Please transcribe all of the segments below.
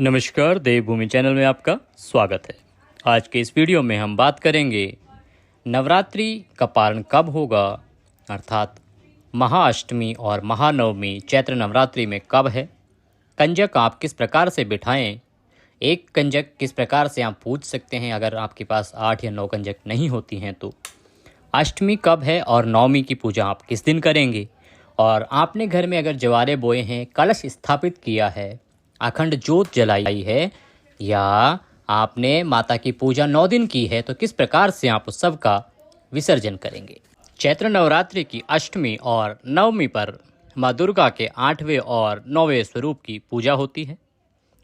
नमस्कार, देवभूमि चैनल में आपका स्वागत है। आज के इस वीडियो में हम बात करेंगे नवरात्रि का पारण कब होगा, अर्थात महाअष्टमी और महानवमी चैत्र नवरात्रि में कब है, कंजक आप किस प्रकार से बिठाएं, एक कंजक किस प्रकार से आप पूज सकते हैं अगर आपके पास 8 या 9 कंजक नहीं होती हैं तो, अष्टमी कब है और नवमी की पूजा आप किस दिन करेंगे, और आपने घर में अगर जवारे बोए हैं, कलश स्थापित किया है, अखंड ज्योत जलाई है या आपने माता की पूजा 9 दिन की है तो किस प्रकार से आप उस सब का विसर्जन करेंगे। चैत्र नवरात्रि की अष्टमी और नवमी पर माँ दुर्गा के 8वें और 9वें स्वरूप की पूजा होती है।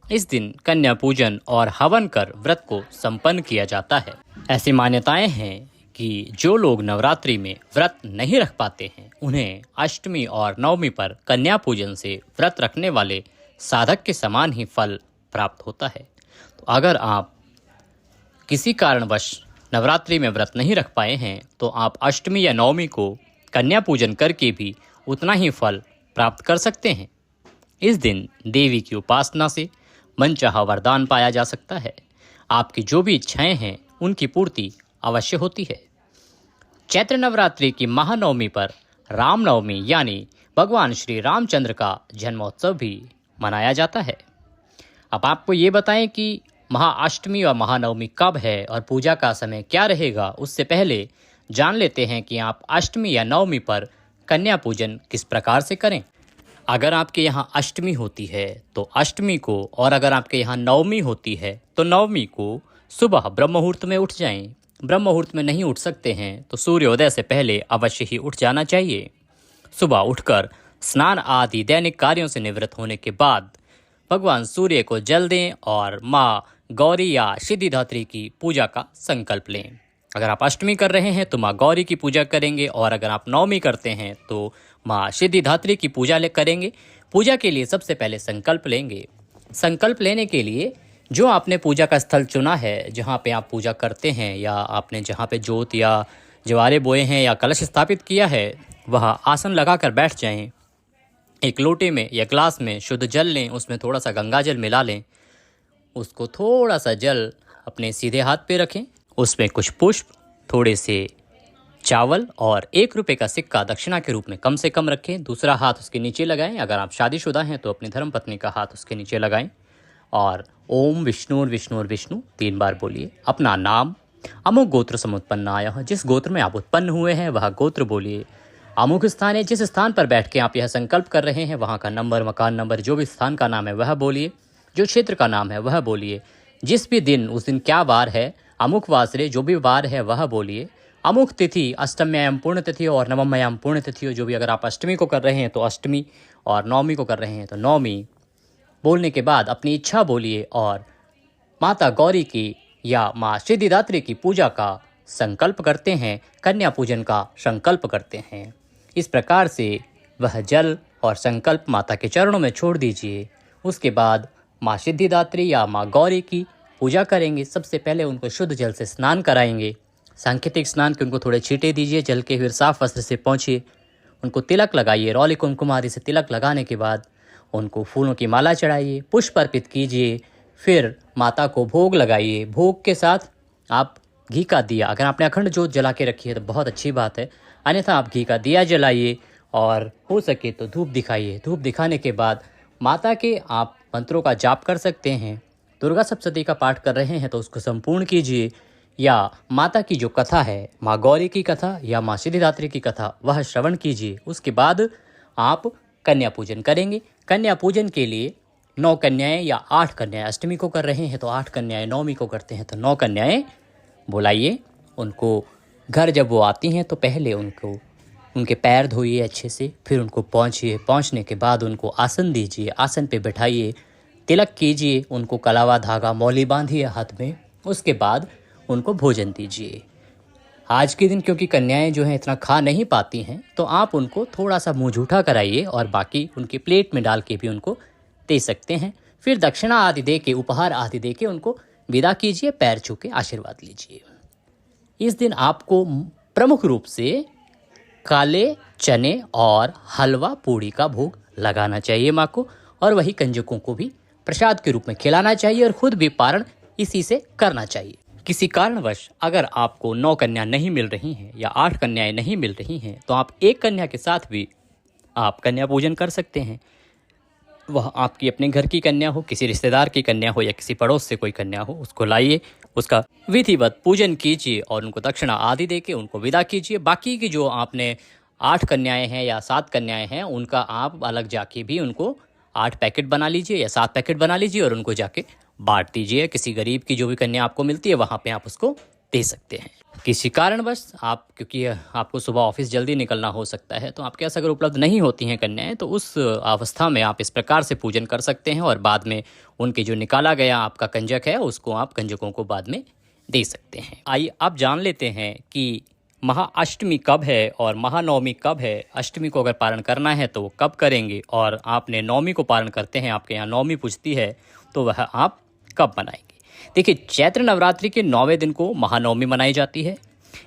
इस दिन कन्या पूजन और हवन कर व्रत को संपन्न किया जाता है। ऐसी मान्यताएं हैं कि जो लोग नवरात्रि में व्रत नहीं रख पाते हैं उन्हें अष्टमी और नवमी पर कन्या पूजन से व्रत रखने वाले साधक के समान ही फल प्राप्त होता है। तो अगर आप किसी कारणवश नवरात्रि में व्रत नहीं रख पाए हैं तो आप अष्टमी या नवमी को कन्या पूजन करके भी उतना ही फल प्राप्त कर सकते हैं। इस दिन देवी की उपासना से मनचाहा वरदान पाया जा सकता है। आपकी जो भी इच्छाएं हैं उनकी पूर्ति अवश्य होती है। चैत्र नवरात्रि की महानवमी पर रामनवमी यानी भगवान श्री रामचंद्र का जन्मोत्सव भी मनाया जाता है। अब आपको ये बताएं कि महाअष्टमी और महानवमी कब है और पूजा का समय क्या रहेगा, उससे पहले जान लेते हैं कि आप अष्टमी या नवमी पर कन्या पूजन किस प्रकार से करें। अगर आपके यहाँ अष्टमी होती है तो अष्टमी को, और अगर आपके यहाँ नवमी होती है तो नवमी को सुबह ब्रह्म मुहूर्त में उठ जाएं। ब्रह्म मुहूर्त में नहीं उठ सकते हैं तो सूर्योदय से पहले अवश्य ही उठ जाना चाहिए। सुबह उठकर स्नान आदि दैनिक कार्यों से निवृत्त होने के बाद भगवान सूर्य को जल दें और माँ गौरी या सिद्धिदात्री की पूजा का संकल्प लें। अगर आप अष्टमी कर रहे हैं तो माँ गौरी की पूजा करेंगे, और अगर आप नवमी करते हैं तो माँ सिद्धिदात्री की पूजा करेंगे। पूजा के लिए सबसे पहले संकल्प लेंगे। संकल्प लेने के लिए जो आपने पूजा का स्थल चुना है, जहाँ पे आप पूजा करते हैं या आपने जहाँ पे जोत या जवारे बोए हैं या कलश स्थापित किया है, वह आसन लगाकर बैठ जाएं। एक लोटे में या ग्लास में शुद्ध जल लें, उसमें थोड़ा सा गंगा जल मिला लें। उसको थोड़ा सा जल अपने सीधे हाथ पे रखें, उसमें कुछ पुष्प, थोड़े से चावल और 1 रुपये का सिक्का दक्षिणा के रूप में कम से कम रखें। दूसरा हाथ उसके नीचे लगाएं। अगर आप शादीशुदा हैं तो अपनी धर्मपत्नी का हाथ उसके नीचे लगाएं और ओम विष्णुर विष्णुर विष्णु 3 बार बोलिए। अपना नाम, अमुक गोत्र समुत्पन्नाय, जिस गोत्र में आप उत्पन्न हुए हैं वह गोत्र बोलिए। अमुक स्थान है, जिस स्थान पर बैठ के आप यह संकल्प कर रहे हैं वहाँ का नंबर, मकान नंबर, जो भी स्थान का नाम है वह बोलिए। जो क्षेत्र का नाम है वह बोलिए। जिस भी दिन, उस दिन क्या वार है, अमुक वासरे, जो भी वार है वह बोलिए। अमुक तिथि, अष्टम्याम पूर्ण तिथि और नवम्याम पूर्ण तिथि, जो भी अगर आप अष्टमी को कर रहे हैं तो अष्टमी और नवमी को कर रहे हैं तो नवमी। बोलने के बाद अपनी इच्छा बोलिए और माता गौरी की या माँ सिद्धिदात्री की पूजा का संकल्प करते हैं, कन्या पूजन का संकल्प करते हैं। इस प्रकार से वह जल और संकल्प माता के चरणों में छोड़ दीजिए। उसके बाद माँ सिद्धिदात्री या माँ गौरी की पूजा करेंगे। सबसे पहले उनको शुद्ध जल से स्नान कराएंगे, सांकेतिक स्नान के उनको थोड़े छींटे दीजिए जल के, फिर साफ वस्त्र से पहुँचिए, उनको तिलक लगाइए। रौली कुमकुम आदि से तिलक लगाने के बाद उनको फूलों की माला चढ़ाइए, पुष्प अर्पित कीजिए, फिर माता को भोग लगाइए। भोग के साथ आप घी का दिया, अगर आपने अखंड जोत जला के रखी है तो बहुत अच्छी बात है, अन्यथा आप घी का दिया जलाइए और हो सके तो धूप दिखाइए। धूप दिखाने के बाद माता के आप मंत्रों का जाप कर सकते हैं। दुर्गा सप्तशती का पाठ कर रहे हैं तो उसको संपूर्ण कीजिए, या माता की जो कथा है, माँ गौरी की कथा या माँ सिद्धिदात्री की कथा, वह श्रवण कीजिए। उसके बाद आप कन्या पूजन करेंगे। कन्या पूजन के लिए 9 कन्याएँ या 8 कन्याएँ, अष्टमी को कर रहे हैं तो 8 कन्याएँ, नवमी को करते हैं तो 9 कन्याएँ बुलाइए। उनको घर जब वो आती हैं तो पहले उनके पैर धोइए अच्छे से, फिर उनको पहुँचिए। पहुँचने के बाद उनको आसन दीजिए, आसन पे बैठाइए, तिलक कीजिए, उनको कलावा धागा मौली बांधिए हाथ में। उसके बाद उनको भोजन दीजिए। आज के दिन क्योंकि कन्याएं जो हैं इतना खा नहीं पाती हैं तो आप उनको थोड़ा सा मुँह जूठा कराइए और बाकी उनके प्लेट में डाल के भी उनको दे सकते हैं। फिर दक्षिणा आदि दे के, उपहार आदि दे के उनको विदा कीजिए, पैर छू के आशीर्वाद लीजिए। इस दिन आपको प्रमुख रूप से काले चने और हलवा पूड़ी का भोग लगाना चाहिए माँ को, और वही कंजकों को भी प्रसाद के रूप में खिलाना चाहिए और खुद भी पारण इसी से करना चाहिए। किसी कारणवश अगर आपको 9 कन्या नहीं मिल रही हैं या 8 कन्याएं नहीं मिल रही हैं तो आप एक कन्या के साथ भी आप कन्या पूजन कर सकते हैं। वह आपकी अपने घर की कन्या हो, किसी रिश्तेदार की कन्या हो या किसी पड़ोस से कोई कन्या हो, उसको लाइए, उसका विधिवत पूजन कीजिए और उनको दक्षिणा आदि देके उनको विदा कीजिए। बाकी की जो आपने 8 कन्याएं हैं या 7 कन्याएं हैं उनका आप अलग जाके भी उनको 8 पैकेट बना लीजिए या 7 पैकेट बना लीजिए और उनको जाके बांट दीजिए। किसी गरीब की जो भी कन्या आपको मिलती है वहाँ पे आप उसको दे सकते हैं। किसी कारणवश आप, क्योंकि आपको सुबह ऑफिस जल्दी निकलना हो सकता है, तो आपके पास अगर उपलब्ध नहीं होती हैं कन्याएं तो उस अवस्था में आप इस प्रकार से पूजन कर सकते हैं और बाद में उनके जो निकाला गया आपका कंजक है उसको आप कंजकों को बाद में दे सकते हैं। आइए आप जान लेते हैं कि महाअष्टमी कब है और महानवमी कब है। अष्टमी को अगर पारण करना है तो वो कब करेंगे, और आपने नवमी को पारण करते हैं, आपके यहाँ नवमी पूजती है, तो वह आप कब मनाएंगे। देखिए, चैत्र नवरात्रि के 9वें दिन को महानवमी मनाई जाती है।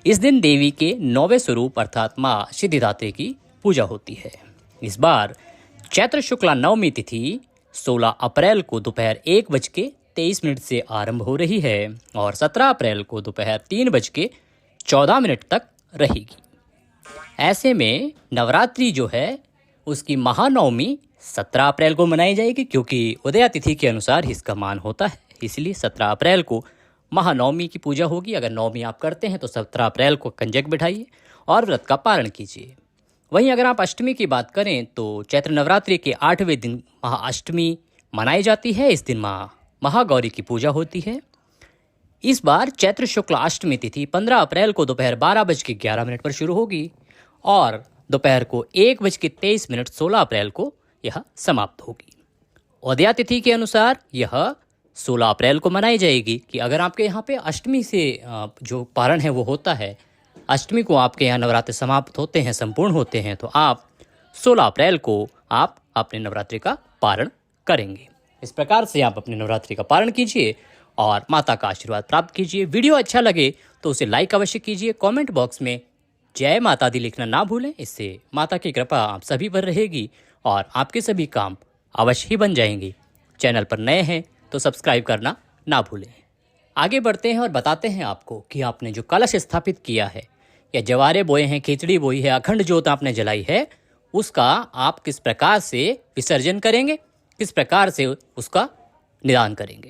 इस दिन देवी के 9वें स्वरूप अर्थात माँ सिद्धिदात्री की पूजा होती है। इस बार चैत्र शुक्ला नवमी तिथि 16 अप्रैल को दोपहर 1:23 से आरंभ हो रही है और 17 अप्रैल को दोपहर 3:14 तक रहेगी। ऐसे में नवरात्रि जो है उसकी महानवमी 17 अप्रैल को मनाई जाएगी, क्योंकि उदया तिथि के अनुसार ही इसका मान होता है। इसलिए 17 अप्रैल को महानवमी की पूजा होगी। अगर नवमी आप करते हैं तो 17 अप्रैल को कंजक बिठाइए और व्रत का पारण कीजिए। वहीं अगर आप अष्टमी की बात करें तो चैत्र नवरात्रि के 8वें दिन महाअष्टमी मनाई जाती है। इस दिन माँ महागौरी की पूजा होती है। इस बार चैत्र शुक्ल अष्टमी तिथि 15 अप्रैल को दोपहर 12:11 पर शुरू होगी और दोपहर को 1:23 16 अप्रैल को यह समाप्त होगी। उदया तिथि के अनुसार यह 16 अप्रैल को मनाई जाएगी। कि अगर आपके यहाँ पे अष्टमी से जो पारण है वो होता है, अष्टमी को आपके यहाँ नवरात्रि समाप्त होते हैं, संपूर्ण होते हैं, तो आप 16 अप्रैल को आप अपने नवरात्रि का पारण करेंगे। इस प्रकार से आप अपने नवरात्रि का पारण कीजिए और माता का आशीर्वाद प्राप्त कीजिए। वीडियो अच्छा लगे तो उसे लाइक अवश्य कीजिए। कमेंट बॉक्स में जय माता दी लिखना ना भूलें। इससे माता की कृपा आप सभी पर रहेगी और आपके सभी काम अवश्य ही बन जाएंगे। चैनल पर नए हैं तो सब्सक्राइब करना ना भूलें। आगे बढ़ते हैं और बताते हैं आपको कि आपने जो कलश स्थापित किया है या जवारे बोए हैं, खिचड़ी बोई है, अखंड ज्योत आपने जलाई है, उसका आप किस प्रकार से विसर्जन करेंगे, किस प्रकार से उसका निदान करेंगे।